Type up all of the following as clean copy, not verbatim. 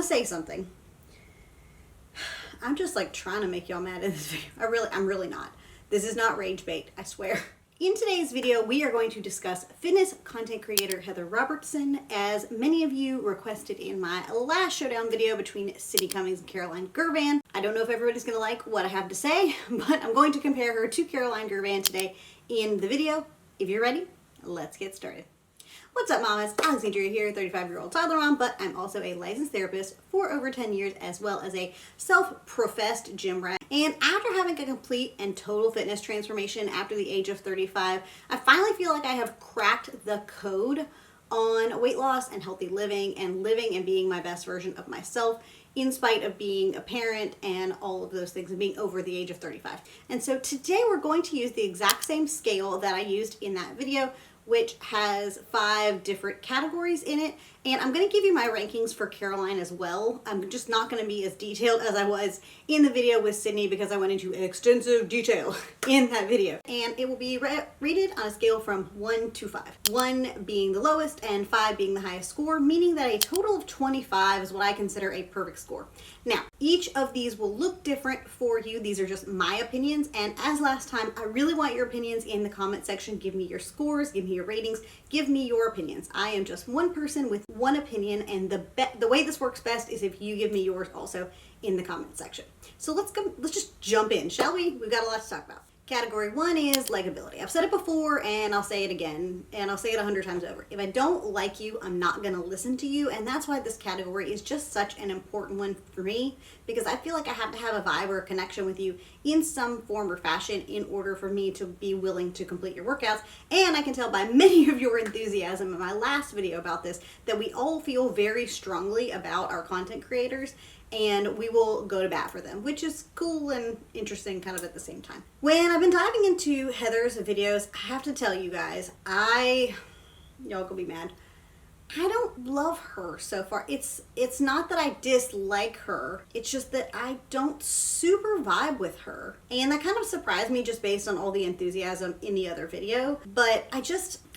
to say something. I'm just like trying to make y'all mad in this video. I'm really not. This is not rage bait, I swear. In today's video, we are going to discuss fitness content creator Heather Robertson, as many of you requested in my last Showdown video between Sydney Cummings and Caroline Girvan. I don't know if everybody's going to like what I have to say, but I'm going to compare her to Caroline Girvan today in the video. If you're ready, let's get started. What's up, mamas? Alexandria here, 35-year-old toddler mom, but I'm also a licensed therapist for over 10 years, as well as a self-professed gym rat. And after having a complete and total fitness transformation after the age of 35, I finally feel like I have cracked the code on weight loss and healthy living and being my best version of myself, in spite of being a parent and all of those things and being over the age of 35. And so today we're going to use the exact same scale that I used in that video, which has 5 different categories in it. And I'm going to give you my rankings for Caroline as well. I'm just not going to be as detailed as I was in the video with Sydney because I went into extensive detail in that video. And it will be rated on a scale from 1 to 5. 1 being the lowest and 5 being the highest score, meaning that a total of 25 is what I consider a perfect score. Now, each of these will look different for you. These are just my opinions. And as last time, I really want your opinions in the comment section. Give me your scores, give me your ratings, give me your opinions. I am just one person with one opinion, and the way this works best is if you give me yours also in the comment section. So let's just jump in, shall we? We've got a lot to talk about. Category 1 is likability. I've said it before and I'll say it again, and I'll say it 100 times over. If I don't like you, I'm not gonna listen to you, and that's why this category is just such an important one for me, because I feel like I have to have a vibe or a connection with you in some form or fashion in order for me to be willing to complete your workouts. And I can tell by many of your enthusiasm in my last video about this that we all feel very strongly about our content creators, and we will go to bat for them, which is cool and interesting kind of at the same time. When I've been diving into Heather's videos, I have to tell you guys, y'all gonna be mad, I don't love her so far. It's not that I dislike her, it's just that I don't super vibe with her. And that kind of surprised me just based on all the enthusiasm in the other video. But I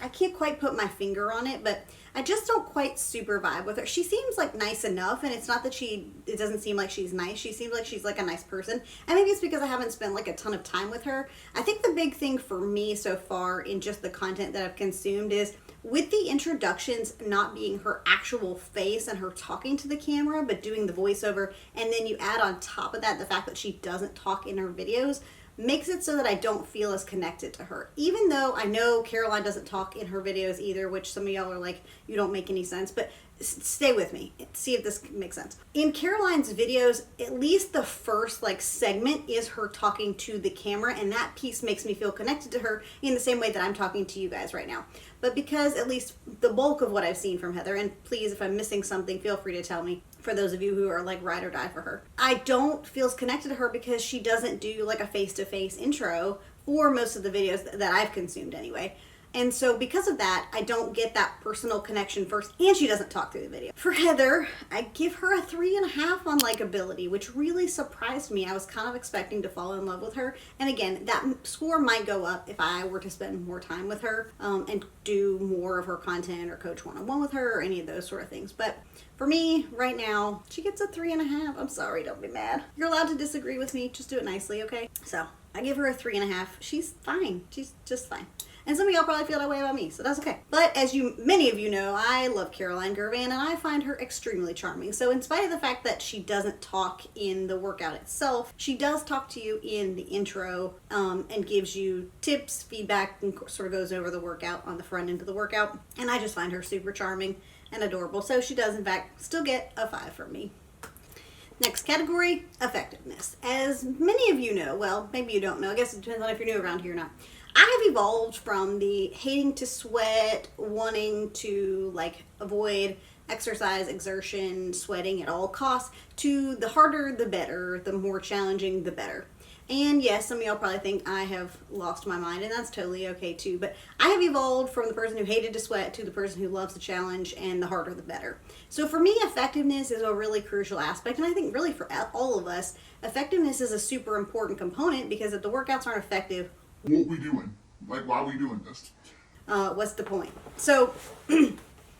can't quite put my finger on it, but I just don't quite super vibe with her. She seems like nice enough, and it's not that it doesn't seem like she's nice. She seems like she's like a nice person. I think it's because I haven't spent like a ton of time with her. I think the big thing for me so far in just the content that I've consumed is with the introductions not being her actual face and her talking to the camera, but doing the voiceover, and then you add on top of that the fact that she doesn't talk in her videos, makes it so that I don't feel as connected to her. Even though I know Caroline doesn't talk in her videos either, which some of y'all are like, you don't make any sense, but stay with me, see if this makes sense. In Caroline's videos, at least the first like segment is her talking to the camera, and that piece makes me feel connected to her in the same way that I'm talking to you guys right now. But because at least the bulk of what I've seen from Heather, and please, if I'm missing something, feel free to tell me, for those of you who are like ride or die for her, I don't feel as connected to her because she doesn't do like a face-to-face intro for most of the videos that I've consumed anyway. And so because of that, I don't get that personal connection first, and she doesn't talk through the video. For Heather, I give her a 3.5 on likability, which really surprised me. I was kind of expecting to fall in love with her. And again, that score might go up if I were to spend more time with her and do more of her content or coach one-on-one with her or any of those sort of things. But for me, right now, she gets a 3.5. I'm sorry, don't be mad. You're allowed to disagree with me, just do it nicely, okay? So I give her a 3.5. She's fine, she's just fine. And some of y'all probably feel that way about me, so that's okay. But as many of you know, I love Caroline Girvan, and I find her extremely charming. So in spite of the fact that she doesn't talk in the workout itself, she does talk to you in the intro and gives you tips, feedback, and sort of goes over the workout on the front end of the workout. And I just find her super charming and adorable. So she does, in fact, still get a 5 from me. Next category, effectiveness. As many of you know, well, maybe you don't know, I guess it depends on if you're new around here or not. I have evolved from the hating to sweat, wanting to like avoid exercise, exertion, sweating at all costs, to the harder the better, the more challenging the better. And yes, some of y'all probably think I have lost my mind, and that's totally okay too, but I have evolved from the person who hated to sweat to the person who loves the challenge, and the harder the better. So for me, effectiveness is a really crucial aspect, and I think really for all of us, effectiveness is a super important component, because if the workouts aren't effective, what we doing? Like, why are we doing this? What's the point? So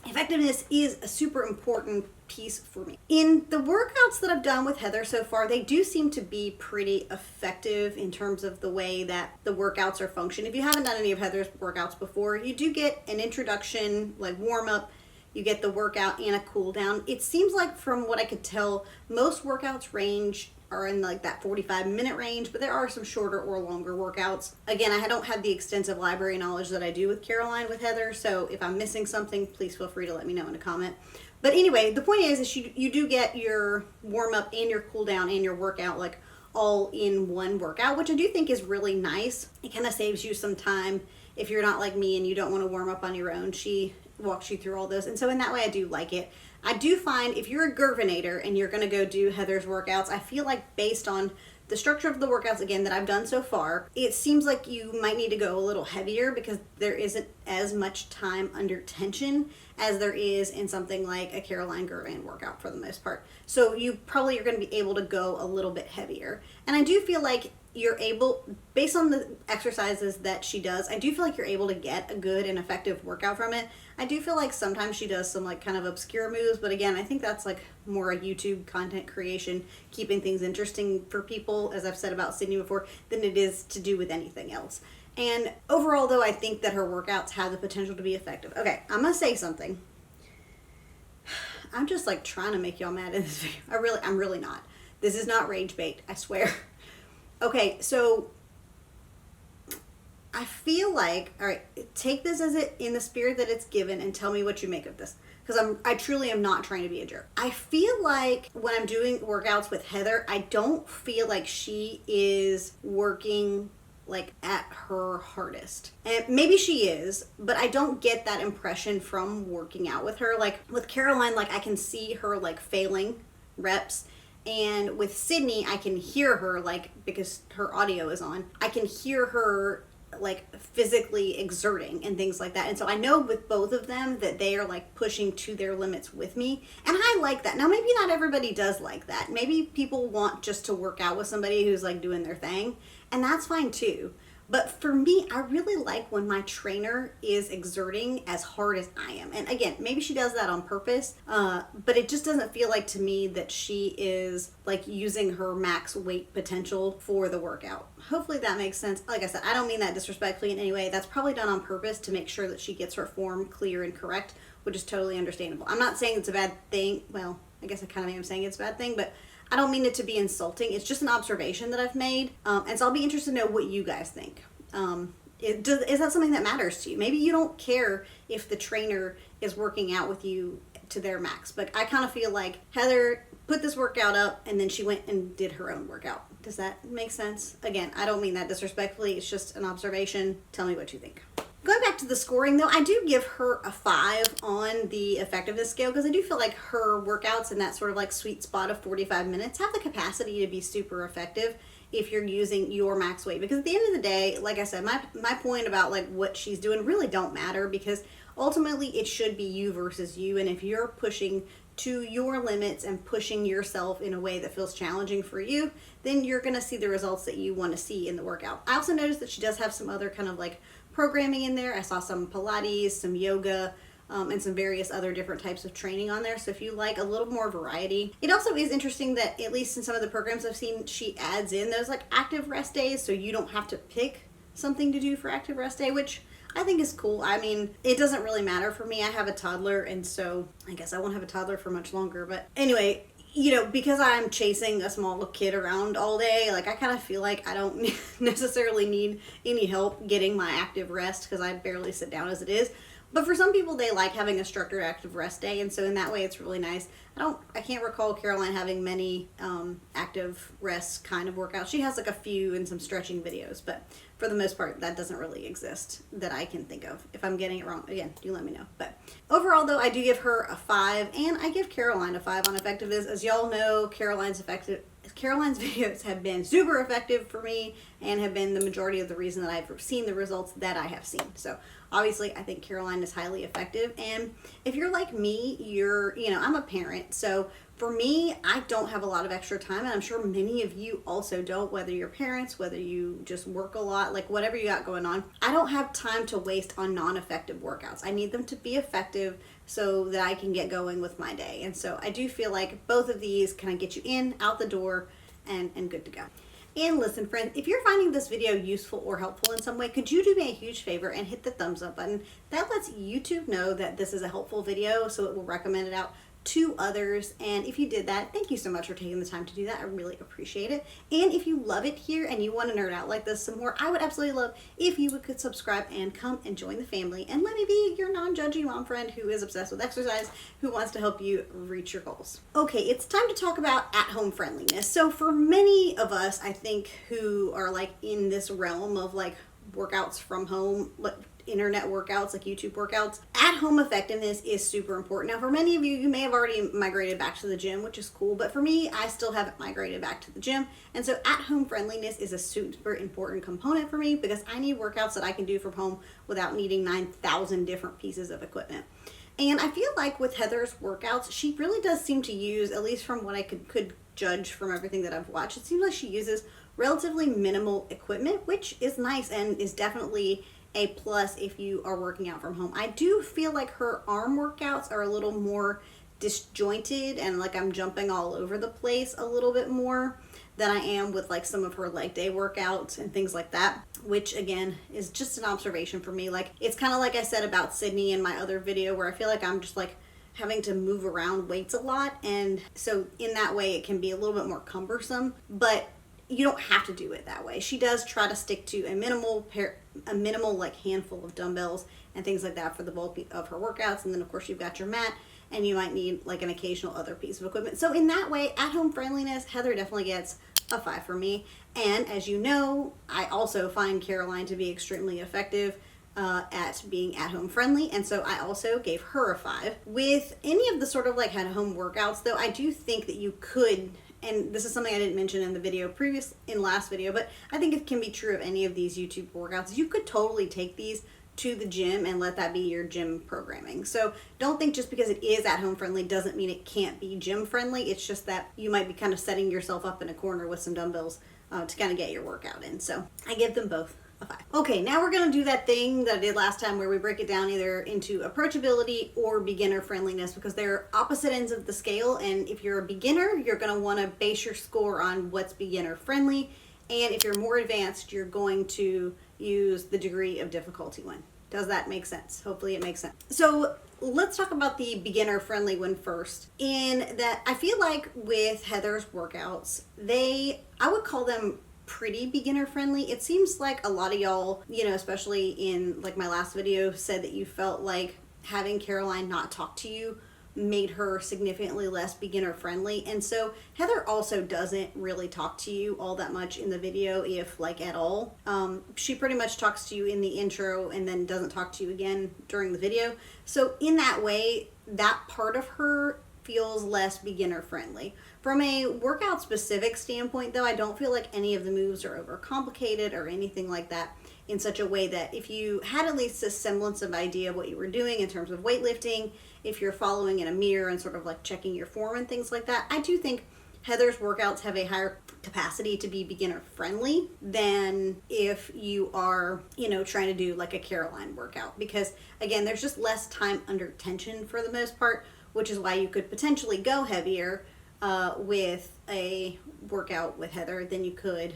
effectiveness is a super important piece for me. In the workouts that I've done with Heather so far, they do seem to be pretty effective in terms of the way that the workouts are functioned. If you haven't done any of Heather's workouts before, you do get an introduction, like warm up, you get the workout and a cool down. It seems like from what I could tell, most workouts are in like that 45-minute range, but there are some shorter or longer workouts. Again, I don't have the extensive library knowledge that I do with Caroline with Heather, so if I'm missing something, please feel free to let me know in a comment. But anyway, the point is you do get your warm-up and your cool down and your workout like all in one workout, which I do think is really nice. It kind of saves you some time if you're not like me and you don't want to warm up on your own. She walks you through all those, and so in that way I do like it. I do find if you're a Girvanator and you're going to go do Heather's workouts, I feel like based on the structure of the workouts, again, that I've done so far, it seems like you might need to go a little heavier because there isn't as much time under tension as there is in something like a Caroline Girvan workout for the most part. So you probably are going to be able to go a little bit heavier. And I do feel like you're able, based on the exercises that she does, I do feel like you're able to get a good and effective workout from it. I do feel like sometimes she does some like kind of obscure moves, but again, I think that's like more a YouTube content creation, keeping things interesting for people, as I've said about Sydney before, than it is to do with anything else. And overall though, I think that her workouts have the potential to be effective. Okay, I'm gonna say something. I'm just like trying to make y'all mad in this video. I'm really not. This is not rage bait, I swear. Okay, so I feel like, all right, take this as it in the spirit that it's given and tell me what you make of this. Because I truly am not trying to be a jerk. I feel like when I'm doing workouts with Heather, I don't feel like she is working like at her hardest. And maybe she is, but I don't get that impression from working out with her. Like with Caroline, like I can see her like failing reps. And with Sydney, I can hear her, like, because her audio is on, I can hear her, like, physically exerting and things like that. And so I know with both of them that they are, like, pushing to their limits with me. And I like that. Now, maybe not everybody does like that. Maybe people want just to work out with somebody who's, like, doing their thing. And that's fine, too. But for me, I really like when my trainer is exerting as hard as I am. And again, maybe she does that on purpose, but it just doesn't feel like to me that she is like using her max weight potential for the workout. Hopefully that makes sense. Like I said, I don't mean that disrespectfully in any way. That's probably done on purpose to make sure that she gets her form clear and correct, which is totally understandable. I'm not saying it's a bad thing. Well, I guess I kind of am saying it's a bad thing, but I don't mean it to be insulting. It's just an observation that I've made. And so I'll be interested to know what you guys think. Is that something that matters to you? Maybe you don't care if the trainer is working out with you to their max, but I kind of feel like Heather put this workout up and then she went and did her own workout. Does that make sense? Again, I don't mean that disrespectfully. It's just an observation. Tell me what you think. Going back to the scoring though, I do give her a 5 on the effectiveness scale because I do feel like her workouts in that sort of like sweet spot of 45 minutes have the capacity to be super effective if you're using your max weight. Because at the end of the day, like I said, my point about like what she's doing really don't matter because ultimately it should be you versus you. And if you're pushing to your limits and pushing yourself in a way that feels challenging for you, then you're going to see the results that you want to see in the workout. I also noticed that she does have some other kind of like programming in there. I saw some Pilates, some yoga, and some various other different types of training on there. So if you like a little more variety, it also is interesting that at least in some of the programs I've seen, she adds in those like active rest days. So you don't have to pick something to do for active rest day, which I think is cool. I mean, it doesn't really matter for me. I have a toddler, and so I guess I won't have a toddler for much longer. But anyway, you know, because I'm chasing a small kid around all day, like I kind of feel like I don't necessarily need any help getting my active rest because I barely sit down as it is. But for some people, they like having a structured active rest day, and so in that way, it's really nice. I can't recall Caroline having many active rest kind of workouts. She has like a few and some stretching videos, but for the most part, that doesn't really exist that I can think of. If I'm getting it wrong, again, do let me know. But overall, though, I do give her a 5, and I give Caroline a 5 on effectiveness. As y'all know, Caroline's videos have been super effective for me and have been the majority of the reason that I've seen the results that I have seen. So obviously I think Caroline is highly effective. And if you're like me, I'm a parent. So For me, I don't have a lot of extra time, and I'm sure many of you also don't, whether you're parents, whether you just work a lot, like whatever you got going on. I don't have time to waste on non-effective workouts. I need them to be effective so that I can get going with my day. And so I do feel like both of these kind of get you in, out the door, and good to go. And listen, friends, if you're finding this video useful or helpful in some way, could you do me a huge favor and hit the thumbs up button? That lets YouTube know that this is a helpful video, so it will recommend it out to others. And if you did that, thank you so much for taking the time to do that. I really appreciate it. And if you love it here and you want to nerd out like this some more, I would absolutely love if you could subscribe and come and join the family and let me be your non-judgy mom friend who is obsessed with exercise, who wants to help you reach your goals. Okay, it's time to talk about at-home friendliness. So for many of us, I think, who are like in this realm of like workouts from home, internet workouts, like YouTube workouts, at-home effectiveness is super important. Now, for many of you, you may have already migrated back to the gym, which is cool, but for me, I still haven't migrated back to the gym, and so at-home friendliness is a super important component for me because I need workouts that I can do from home without needing 9,000 different pieces of equipment. And I feel like with Heather's workouts, she really does seem to use, at least from what I could judge from everything that I've watched, it seems like she uses relatively minimal equipment, which is nice and is definitely a plus if you are working out from home. I do feel like her arm workouts are a little more disjointed and like I'm jumping all over the place a little bit more than I am with like some of her leg day workouts and things like that, which again is just an observation for me. Like it's kind of like I said about Sydney in my other video where I feel like I'm just like having to move around weights a lot, and so in that way it can be a little bit more cumbersome, but you don't have to do it that way. She does try to stick to a minimal like handful of dumbbells and things like that for the bulk of her workouts. And then of course you've got your mat and you might need like an occasional other piece of equipment. So in that way, at-home friendliness, Heather definitely gets a 5 for me. And as you know, I also find Caroline to be extremely effective at being at-home friendly, and so I also gave her a 5. With any of the sort of like at-home workouts though, I do think that you could, and this is something I didn't mention in the video in last video, but I think it can be true of any of these YouTube workouts. You could totally take these to the gym and let that be your gym programming. So don't think just because it is at home friendly doesn't mean it can't be gym friendly. It's just that you might be kind of setting yourself up in a corner with some dumbbells to kind of get your workout in. So I give them both a 5. Okay, now we're going to do that thing that I did last time where we break it down either into approachability or beginner friendliness, because they're opposite ends of the scale. And if you're a beginner, you're going to want to base your score on what's beginner friendly. And if you're more advanced, you're going to use the degree of difficulty one. Does that make sense? Hopefully it makes sense. So let's talk about the beginner friendly one first. In that I feel like with Heather's workouts, I would call them pretty beginner friendly. It seems like a lot of y'all, especially in like my last video, said that you felt like having Caroline not talk to you made her significantly less beginner friendly. And so Heather also doesn't really talk to you all that much in the video, if like at all. She pretty much talks to you in the intro and then doesn't talk to you again during the video. So in that way, that part of her feels less beginner friendly. From a workout specific standpoint though, I don't feel like any of the moves are overcomplicated or anything like that, in such a way that if you had at least a semblance of idea of what you were doing in terms of weightlifting, if you're following in a mirror and sort of like checking your form and things like that, I do think Heather's workouts have a higher capacity to be beginner friendly than if you are, trying to do like a Caroline workout, because again, there's just less time under tension for the most part, which is why you could potentially go heavier with a workout with Heather than you could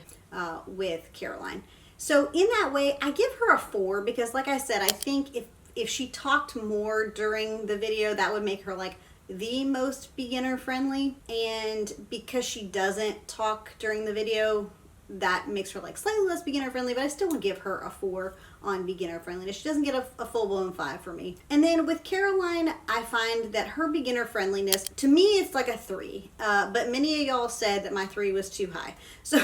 with Caroline. So in that way, I give her a 4 because like I said, I think if she talked more during the video, that would make her like the most beginner friendly. And because she doesn't talk during the video, that makes her like slightly less beginner friendly, but I still would give her a 4 on beginner friendliness. She doesn't get a full-blown 5 for me. And then with Caroline, I find that her beginner friendliness, to me, it's like a 3. But many of y'all said that my 3 was too high. So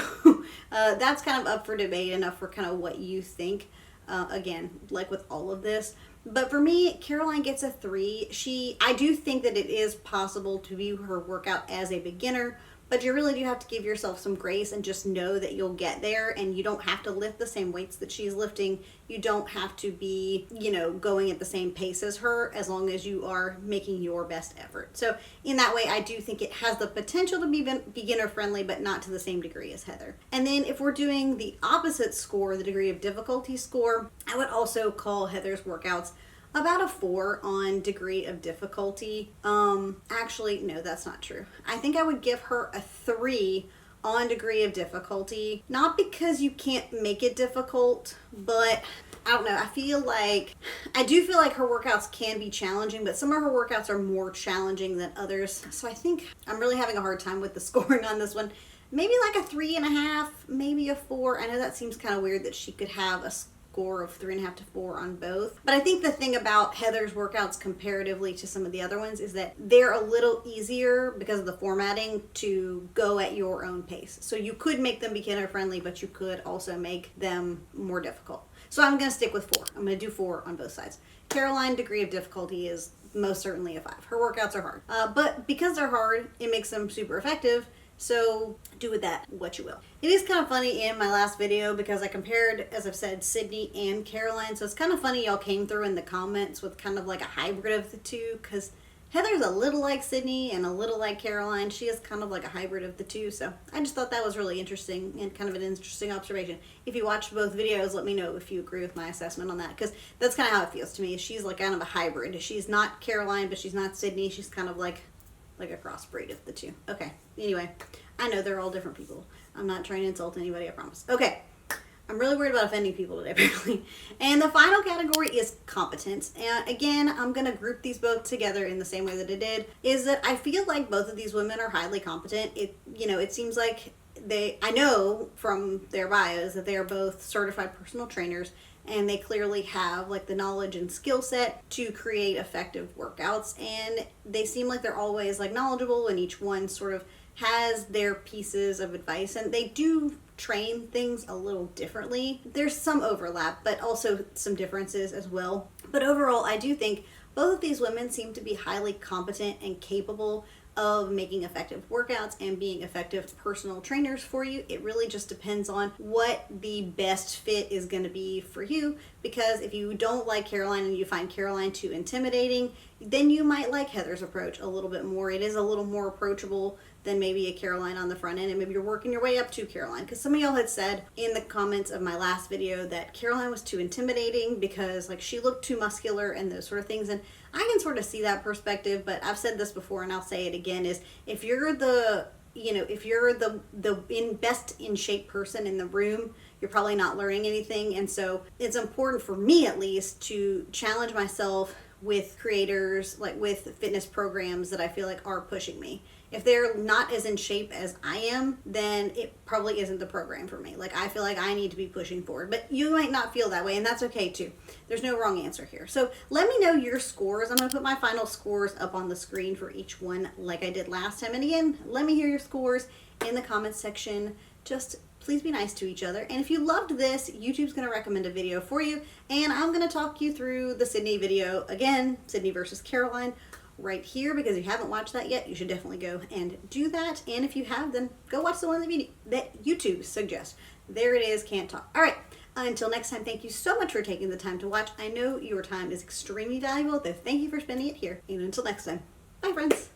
that's kind of up for debate, enough for kind of what you think. Again, like with all of this. But for me, Caroline gets a 3. I do think that it is possible to view her workout as a beginner, but you really do have to give yourself some grace and just know that you'll get there, and you don't have to lift the same weights that she's lifting. You don't have to be, going at the same pace as her, as long as you are making your best effort. So in that way, I do think it has the potential to be beginner friendly, but not to the same degree as Heather. And then if we're doing the opposite score, the degree of difficulty score, I would also call Heather's workouts about a 4 on degree of difficulty. Actually, no, that's not true. I think I would give her a 3 on degree of difficulty. Not because you can't make it difficult, but I don't know. I do feel like her workouts can be challenging, but some of her workouts are more challenging than others. So I think I'm really having a hard time with the scoring on this one. Maybe like a 3.5, maybe a 4. I know that seems kind of weird that she could have a score of 3.5 to 4 on both. But I think the thing about Heather's workouts comparatively to some of the other ones is that they're a little easier because of the formatting to go at your own pace. So you could make them beginner friendly, but you could also make them more difficult. So I'm going to stick with 4. I'm going to do 4 on both sides. Caroline, degree of difficulty is most certainly a 5. Her workouts are hard. But because they're hard, it makes them super effective. So do with that what you will. It is kind of funny in my last video because I compared, as I've said, Sydney and Caroline. So it's kind of funny y'all came through in the comments with kind of like a hybrid of the two, because Heather's a little like Sydney and a little like Caroline. She is kind of like a hybrid of the two. So I just thought that was really interesting and kind of an interesting observation. If you watched both videos, let me know if you agree with my assessment on that, because that's kind of how it feels to me. She's like kind of a hybrid. She's not Caroline, but she's not Sydney. She's kind of like a crossbreed of the two. Okay, anyway, I know they're all different people. I'm not trying to insult anybody, I promise. Okay, I'm really worried about offending people today, apparently. And the final category is competence. And again, I'm going to group these both together in the same way that I did, is that I feel like both of these women are highly competent. It seems like I know from their bios that they are both certified personal trainers, and they clearly have like the knowledge and skill set to create effective workouts, and they seem like they're always like knowledgeable, and each one sort of has their pieces of advice, and they do train things a little differently. There's some overlap, but also some differences as well. But overall, I do think both of these women seem to be highly competent and capable of making effective workouts and being effective personal trainers for you. It really just depends on what the best fit is going to be for you, because if you don't like Caroline and you find Caroline too intimidating, then you might like Heather's approach a little bit more. It is a little more approachable than maybe a Caroline on the front end, and maybe you're working your way up to Caroline, because some of y'all had said in the comments of my last video that Caroline was too intimidating because like she looked too muscular and those sort of things, and I can sort of see that perspective. But I've said this before and I'll say it again, is if you're the best in shape person in the room, you're probably not learning anything. And so it's important for me, at least, to challenge myself with creators, like with fitness programs that I feel like are pushing me. If they're not as in shape as I am, then it probably isn't the program for me. Like, I feel like I need to be pushing forward, but you might not feel that way, and that's okay too. There's no wrong answer here. So let me know your scores. I'm going to put my final scores up on the screen for each one like I did last time. And again, let me hear your scores in the comments section. Just please be nice to each other. And if you loved this, YouTube's going to recommend a video for you, and I'm going to talk you through the Sydney video again, Sydney versus Caroline, right here, because if you haven't watched that yet, you should definitely go and do that. And if you have, then go watch the one that YouTube suggests. There it is, Can't Talk. All right, until next time, thank you so much for taking the time to watch. I know your time is extremely valuable, so thank you for spending it here. And until next time, bye friends.